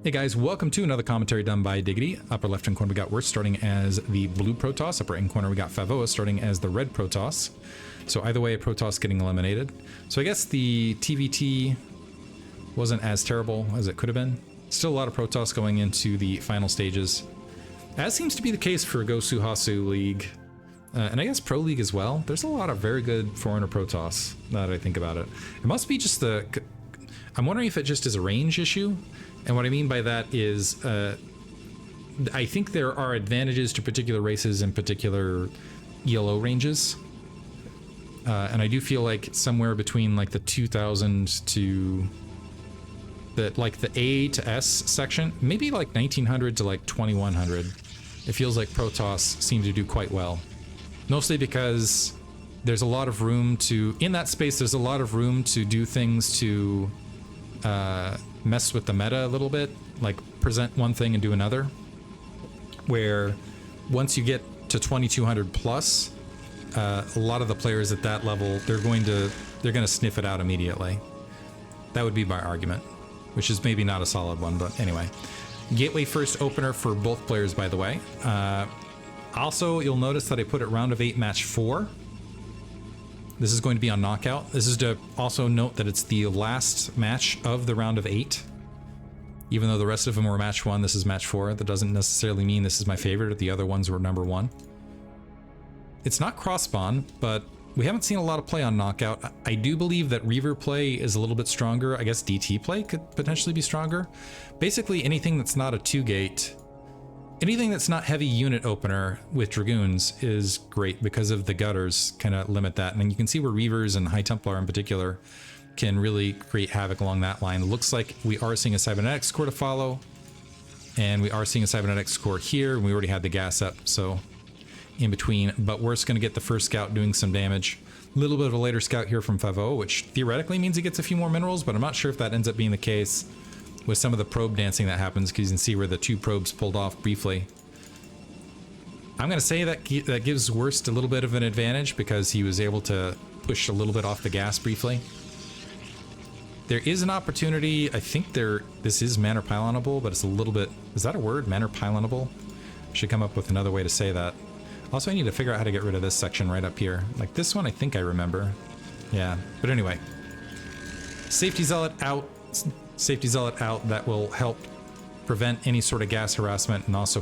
Hey guys, welcome to another commentary done by Diggity. Upper left hand corner we got Worst starting as the blue Protoss. Upper right corner we got Favorit starting as the red Protoss. So either way, a Protoss getting eliminated. So I guess the TVT wasn't as terrible as it could have been. Still a lot of Protoss going into the final stages. As seems to be the case for Gosuleague. And I guess Pro League as well. There's a lot of very good foreigner Protoss, now that I think about it. It must be just the... I'm wondering if it just is a range issue. And what I mean by that is, I think there are advantages to particular races in particular ELO ranges. And I do feel like somewhere between like the 2000 to the A to S section, maybe like 1900 to like 2100, it feels like Protoss seem to do quite well. Mostly because there's a lot of room to, in that space, there's a lot of room to do things to mess with the meta a little bit, like present one thing and do another, where once you get to 2200 plus, a lot of the players at that level, they're going to sniff it out immediately. That would be my argument, which is maybe not a solid one, but anyway. Gateway first opener for both players, by the way. Also, you'll notice that I put it round of 8 match 4. This is going to be on knockout. This is to also note that it's the last match of the round of 8. Even though the rest of them were match 1, this is match 4. That doesn't necessarily mean this is my favorite or the other ones were number 1. It's not cross spawn, but we haven't seen a lot of play on knockout. I do believe that Reaver play is a little bit stronger. I guess DT play could potentially be stronger. Basically anything that's not a 2-gate, anything that's not heavy unit opener with Dragoons is great because of the gutters kind of limit that. And then you can see where Reavers and High Templar in particular can really create havoc along that line. It looks like we are seeing a cybernetics core to follow, and we are seeing a cybernetics core here, and we already had the gas up, so in between. But we're just going to get the first scout doing some damage. A little bit of a later scout here from Favorit, which theoretically means he gets a few more minerals, but I'm not sure if that ends up being the case with some of the probe dancing that happens, because you can see where the 2 probes pulled off briefly. I'm going to say that that gives Worst a little bit of an advantage because he was able to push a little bit off the gas briefly. There is an opportunity, I think this is manor pylonable, but it's a little bit, is that a word? Manor pylonable? Should come up with another way to say that. Also, I need to figure out how to get rid of this section right up here. Like this one, I think I remember. Yeah, but anyway. Safety Zealot out. Safety Zealot out. That will help prevent any sort of gas harassment and also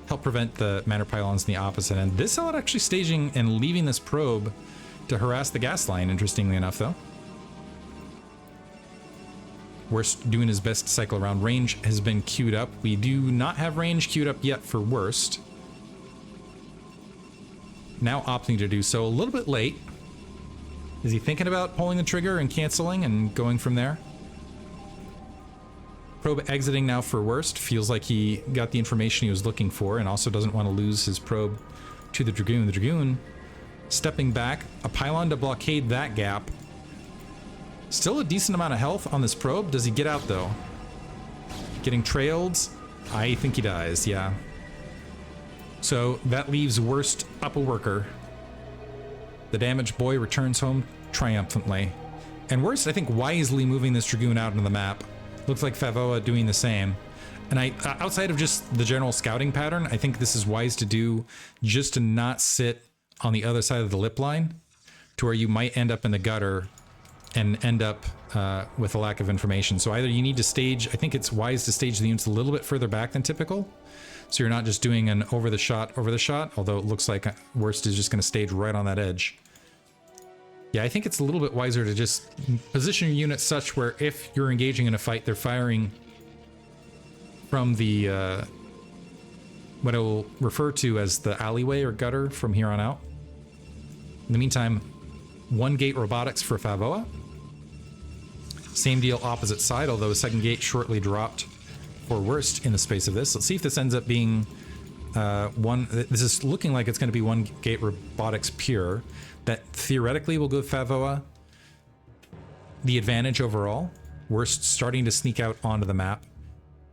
help prevent the manor pylons in the opposite end. This Zealot actually staging and leaving this probe to harass the gas line, interestingly enough, though. Worst doing his best to cycle around. Range has been queued up. We do not have range queued up yet for Worst. Now opting to do so a little bit late. Is he thinking about pulling the trigger and canceling and going from there? Probe exiting now for Worst. Feels like he got the information he was looking for and also doesn't want to lose his probe to the Dragoon. The Dragoon stepping back. A pylon to blockade that gap. Still a decent amount of health on this probe. Does he get out though? Getting trailed? I think he dies, yeah. So that leaves Worst up a worker. The damaged boy returns home triumphantly. And Worst, I think, wisely moving this Dragoon out into the map. Looks like Favorit doing the same. And outside of just the general scouting pattern, I think this is wise to do just to not sit on the other side of the lip line to where you might end up in the gutter and end up with a lack of information. So either you need to stage, I think it's wise to stage the units a little bit further back than typical. So you're not just doing an over the shot, although it looks like Worst is just going to stage right on that edge. Yeah, I think it's a little bit wiser to just position your units such where if you're engaging in a fight, they're firing from the, what I will refer to as the alleyway or gutter from here on out. In the meantime, 1 gate robotics for Favorit. Same deal opposite side, although a 2nd gate shortly dropped for Worst in the space of this. Let's see if this ends up being this is looking like it's going to be 1 gate robotics pure. That theoretically will give Favorit the advantage overall. Worst starting to sneak out onto the map.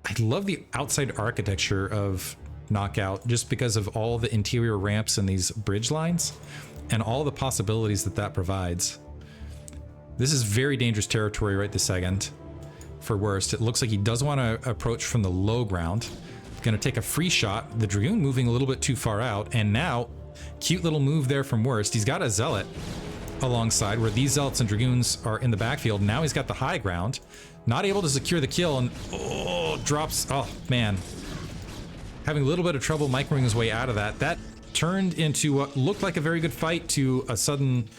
I love the outside architecture of Knockout just because of all the interior ramps and these bridge lines and all the possibilities that provides. This is very dangerous territory right this second. for Worst. It looks like he does want to approach from the low ground. Going to take a free shot. The Dragoon moving a little bit too far out, and now cute little move there from Worst. He's got a Zealot alongside where these Zealots and Dragoons are in the backfield. Now he's got the high ground, not able to secure the kill, and drops. Oh man, having a little bit of trouble microing his way out of that. That turned into what looked like a very good fight to a sudden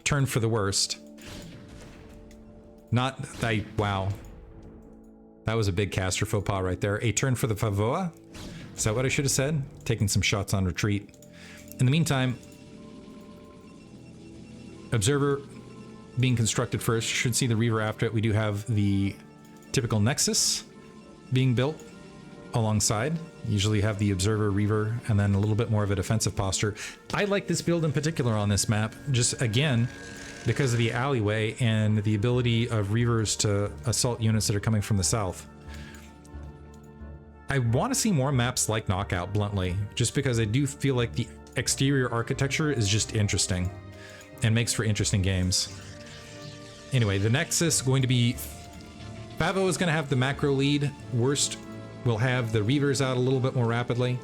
turn for the Worst. Wow. That was a big caster faux pas right there. A turn for the Favorit. Is that what I should have said? Taking some shots on retreat. In the meantime, Observer being constructed first. Should see the Reaver after it. We do have the typical Nexus being built alongside. Usually have the Observer, Reaver, and then a little bit more of a defensive posture. I like this build in particular on this map. Just again, because of the alleyway and the ability of Reavers to assault units that are coming from the south. I want to see more maps like Knockout, bluntly, just because I do feel like the exterior architecture is just interesting and makes for interesting games. Anyway, the Nexus going to be... Favo is going to have the macro lead. Worst will have the Reavers out a little bit more rapidly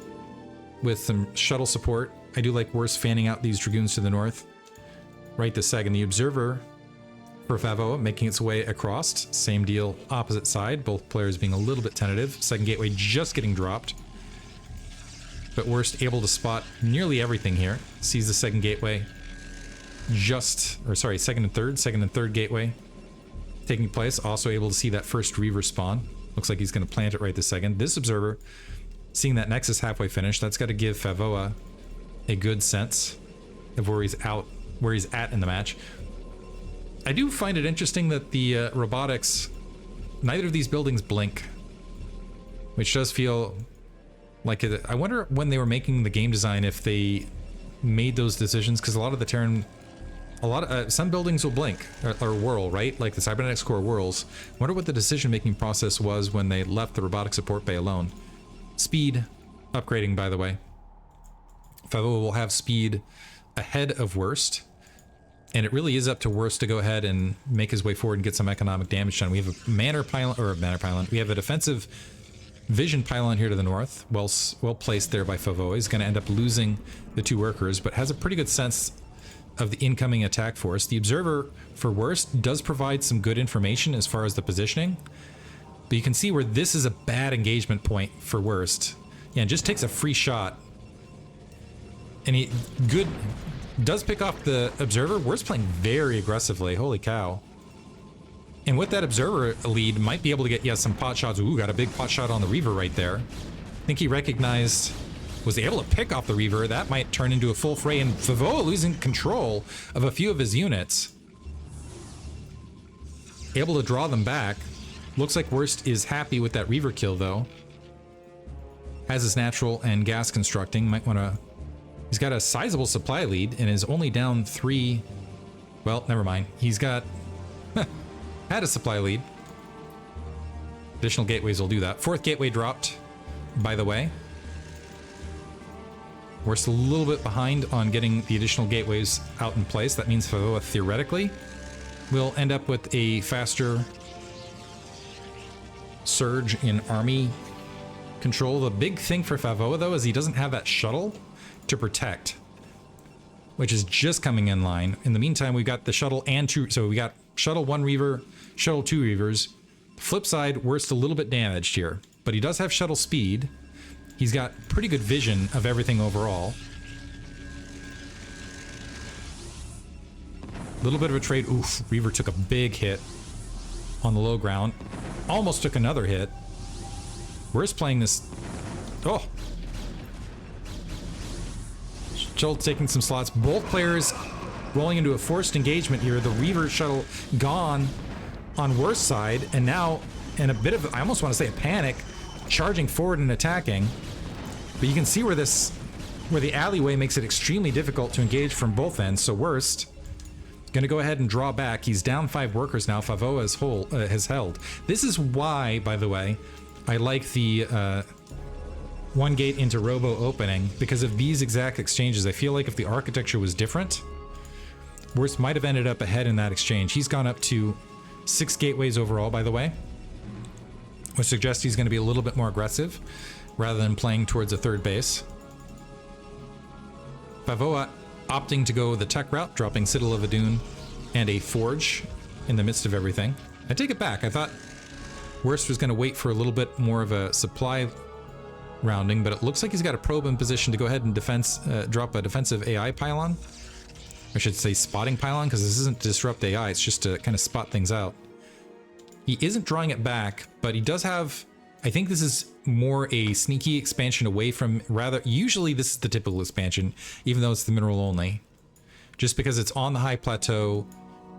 with some shuttle support. I do like Worst fanning out these Dragoons to the north. Right this second, the Observer for Favo making its way across. Same deal, opposite side. Both players being a little bit tentative. Second gateway just getting dropped. But Worst able to spot nearly everything here. Sees the second gateway second and third gateway taking place. Also able to see that first Reaver spawn. Looks like he's going to plant it right this second. This Observer, seeing that Nexus halfway finished, that's got to give Favorit a good sense of where he's at in the match. I do find it interesting that the robotics, neither of these buildings blink, which does feel like it. I wonder when they were making the game design if they made those decisions, because a lot of the Terran, some buildings will blink or whirl, right? Like the Cybernetics core whirls. I wonder what the decision-making process was when they left the robotic support bay alone. Speed upgrading, by the way. Favo will have speed ahead of Worst, and it really is up to Worst to go ahead and make his way forward and get some economic damage done. We have a manor pylon. We have a defensive vision pylon here to the north, well placed there by Favo. He's going to end up losing the two workers, but has a pretty good sense of the incoming attack force. The Observer for Worst does provide some good information as far as the positioning, but you can see where this is a bad engagement point for Worst. Yeah, and just takes a free shot. And he does pick off the Observer. Worst playing very aggressively. Holy cow. And with that Observer lead, might be able to get, some pot shots. Ooh, got a big pot shot on the Reaver right there. I think he recognized, was able to pick off the Reaver. That might turn into a full fray, and Favo losing control of a few of his units. Able to draw them back. Looks like Worst is happy with that Reaver kill, though. Has his natural and gas constructing. Might want to... He's got a sizable supply lead and is only down 3... Well, never mind. He's got... had a supply lead. Additional gateways will do that. Fourth gateway dropped, by the way. We're still a little bit behind on getting the additional gateways out in place. That means Favorit theoretically will end up with a faster surge in army control. The big thing for Favorit, though, is he doesn't have that shuttle to protect, which is just coming in line. In the meantime, we've got the shuttle and two. So we got shuttle 1 Reaver, shuttle 2 Reavers. Flip side, Worst a little bit damaged here, but he does have shuttle speed. He's got pretty good vision of everything overall. Little bit of a trade. Oof, Reaver took a big hit on the low ground. Almost took another hit. Worst playing this. Oh. Shuttle taking some slots. Both players rolling into a forced engagement here. The Reaver shuttle gone on Worst side, and now in a bit of, I almost want to say a panic, charging forward and attacking. But you can see where the alleyway makes it extremely difficult to engage from both ends. So Worst gonna go ahead and draw back. He's down 5 workers now. Favo has held. This is why, by the way, I like the 1 gate into Robo opening, because of these exact exchanges. I feel like if the architecture was different, Worst might have ended up ahead in that exchange. He's gone up to 6 gateways overall, by the way. which suggests he's going to be a little bit more aggressive rather than playing towards a third base. Favorit opting to go the tech route, dropping Citadel of Adun and a Forge in the midst of everything. I take it back. I thought Worst was going to wait for a little bit more of a supply rounding, but it looks like he's got a probe in position to go ahead and drop a defensive AI pylon. I should say spotting pylon, because this isn't to disrupt AI, it's just to kind of spot things out. He isn't drawing it back, but he does have... I think this is more a sneaky expansion away from... Usually this is the typical expansion, even though it's the mineral only. Just because it's on the high plateau,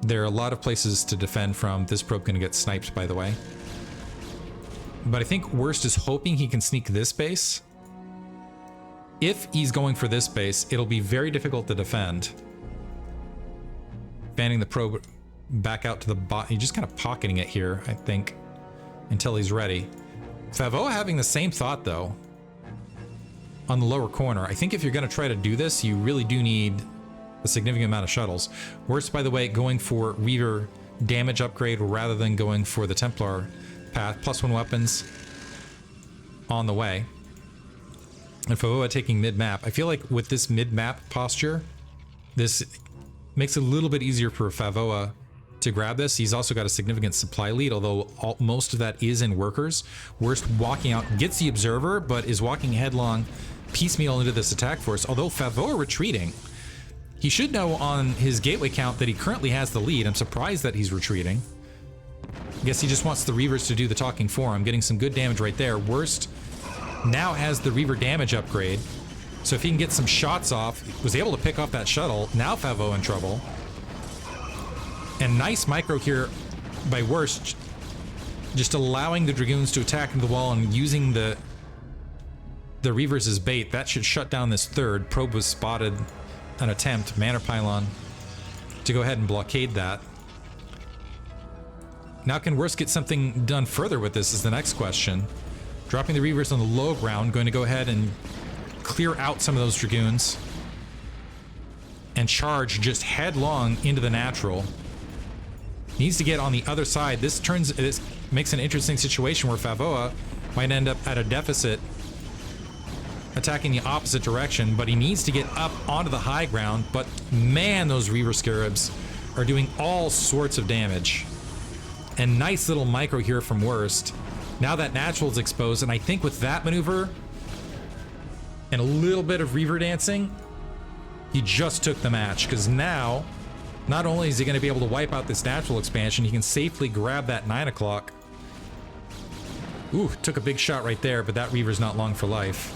there are a lot of places to defend from. This probe going to get sniped, by the way. But I think Worst is hoping he can sneak this base. If he's going for this base, it'll be very difficult to defend. Fanning the probe back out to the bot. He's just kind of pocketing it here, I think, until he's ready. Favorit having the same thought, though, on the lower corner. I think if you're going to try to do this, you really do need a significant amount of shuttles. Worst, by the way, going for Reaver damage upgrade rather than going for the Templar path. +1 weapons on the way. And Favorit taking mid-map. I feel like with this mid-map posture, this makes it a little bit easier for Favorit to grab this. He's also got a significant supply lead, although most of that is in workers. Worst walking out, gets the observer, but is walking headlong piecemeal into this attack force. Although Favorit retreating, he should know on his gateway count that he currently has the lead. I'm surprised that he's retreating. I guess he just wants the Reavers to do the talking for him. Getting some good damage right there. Worst now has the Reaver damage upgrade. So if he can get some shots off, was able to pick off that shuttle. Now Favorit in trouble. And nice micro here by Worst. Just allowing the Dragoons to attack into the wall and using the Reavers as bait. That should shut down this third. Probe was spotted. An attempt, Manor Pylon, to go ahead and blockade that. Now can Worst get something done further with this is the next question. Dropping the Reavers on the low ground, going to go ahead and clear out some of those Dragoons. And charge just headlong into the natural. Needs to get on the other side. This makes an interesting situation where Favorit might end up at a deficit attacking the opposite direction, but he needs to get up onto the high ground. But man, those Reaver Scarabs are doing all sorts of damage. And nice little micro here from Worst. Now that natural is exposed, and I think with that maneuver and a little bit of Reaver dancing, he just took the match, because now not only is he going to be able to wipe out this natural expansion, he can safely grab that 9 o'clock. Ooh, took a big shot right there, but that Reaver's not long for life.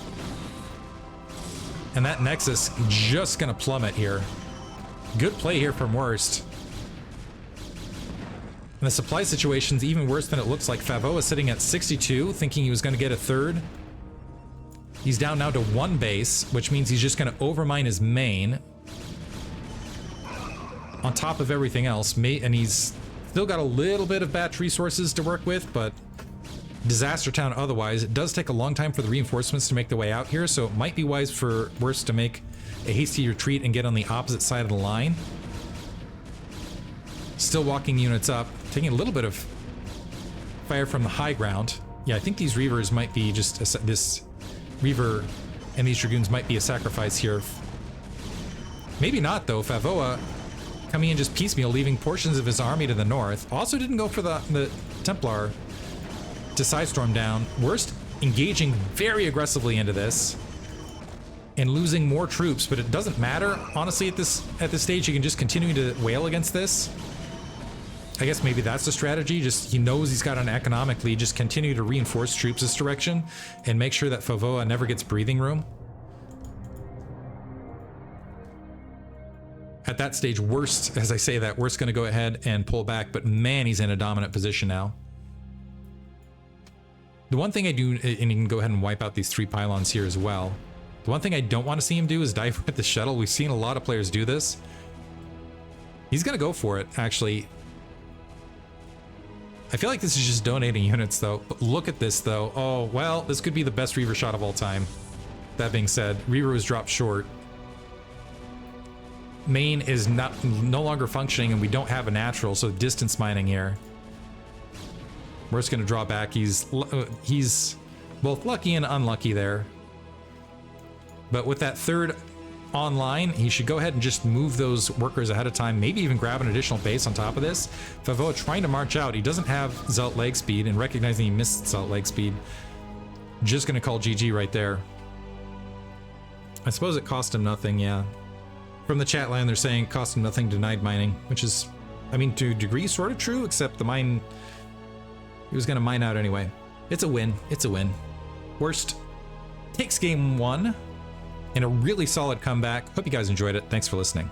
And that Nexus just gonna plummet here. Good play here from Worst. And the supply situation's even worse than it looks like. Favorit sitting at 62, thinking he was gonna get a third. He's down now to 1 base, which means he's just gonna overmine his main. On top of everything else, and he's still got a little bit of batch resources to work with, but disaster town otherwise. It does take a long time for the reinforcements to make their way out here, so it might be wise for Worst to make a hasty retreat and get on the opposite side of the line. Still walking units up, taking a little bit of fire from the high ground. Yeah, I think these Reavers might be just this Reaver and these Dragoons might be a sacrifice here. Maybe not though. Favorit coming in just piecemeal, leaving portions of his army to the north. Also didn't go for the Templar to sidestorm down. Worst engaging very aggressively into this and losing more troops, but it doesn't matter honestly at this stage. You can just continue to wail against this. I guess maybe that's the strategy. Just he knows he's got an economic lead. Just continue to reinforce troops this direction and make sure that Favorit never gets breathing room. At that stage, Worst, as I say that, Worst's going to go ahead and pull back, but man, he's in a dominant position now. The one thing I do, and you can go ahead and wipe out these 3 pylons here as well. The one thing I don't want to see him do is dive with the shuttle. We've seen a lot of players do this. He's going to go for it, actually. I feel like this is just donating units, though. But look at this, though. Oh, well, this could be the best Reaver shot of all time. That being said, Reaver was dropped short. Main is no longer functioning, and we don't have a natural, so distance mining here. We're just going to draw back. He's both lucky and unlucky there. But with that third online, he should go ahead and just move those workers ahead of time, maybe even grab an additional base on top of this. Favorit trying to march out. He doesn't have Zelt leg speed, and recognizing he missed Zelt leg speed, just going to call GG right there. I suppose it cost him nothing, yeah. From the chat line, they're saying cost him nothing, denied mining, which is, I mean, to a degree sort of true, except the mine, he was going to mine out anyway. It's a win. It's a win. Worst takes game 1 in a really solid comeback. Hope you guys enjoyed it. Thanks for listening.